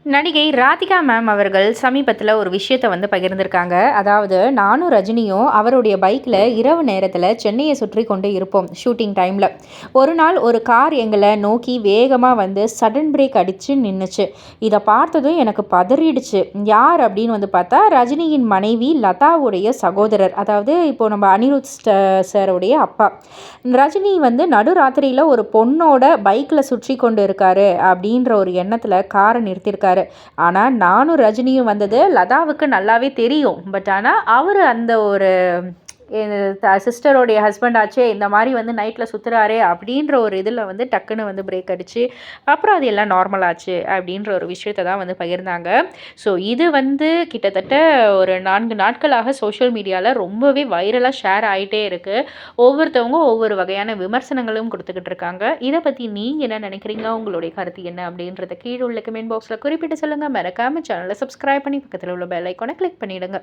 நடிகை ராதிகா மேம் அவர்கள் சமீபத்தில் ஒரு விஷயத்தை வந்து பகிர்ந்திருக்காங்க. அதாவது நானும் ரஜினியும் அவருடைய பைக்கில் இரவு நேரத்தில் சென்னையை சுற்றி கொண்டு இருப்போம் ஷூட்டிங் டைமில். ஒரு நாள் ஒரு கார் எங்களை நோக்கி வேகமாக வந்து சடன் பிரேக் அடித்து நின்றுச்சு. இதை பார்த்ததும் எனக்கு பதறிடுச்சு. யார் அப்படின்னு வந்து பார்த்தா ரஜினியின் மனைவி லதாவுடைய சகோதரர், அதாவது இப்போது நம்ம அனிருத் சாருடைய அப்பா. ரஜினி வந்து நடுராத்திரியில் ஒரு பொண்ணோட பைக்கில் சுற்றி கொண்டு இருக்காரு அப்படின்ற ஒரு எண்ணத்தில் காரை நிறுத்தியிருக்காரு. ஆனால் நானும் ரஜினியும் வந்தது லதாவுக்கு நல்லாவே தெரியும். பட் ஆனால் அவர் அந்த ஒரு சிஸ்டரோடைய ஹஸ்பண்ட் ஆச்சே, இந்த மாதிரி வந்து நைட்டில் சுற்றுறாரே அப்படின்ற ஒரு இதில் வந்து டக்குன்னு வந்து பிரேக் அடித்து அப்புறம் அது எல்லாம் நார்மல் ஆச்சு அப்படின்ற ஒரு விஷயத்தை தான் வந்து பகிர்ந்தாங்க. ஸோ இது வந்து கிட்டத்தட்ட ஒரு 4 நாட்களாக சோஷியல் மீடியாவில் ரொம்பவே வைரலாக ஷேர் ஆகிட்டே இருக்குது. ஒவ்வொருத்தவங்க ஒவ்வொரு வகையான விமர்சனங்களும் கொடுத்துக்கிட்டு இருக்காங்க. இதை பற்றி நீங்கள் என்ன நினைக்கிறீங்க? உங்களுடைய கருத்து என்ன அப்படின்றத கீழே உள்ள கமெண்ட் பாக்ஸில் குறிப்பிட்டு சொல்லுங்கள். மறக்காமல் சேனலை சப்ஸ்கிரைப் பண்ணி பக்கத்தில் உள்ள பெல் ஐக்கானை கிளிக் பண்ணிவிடுங்க.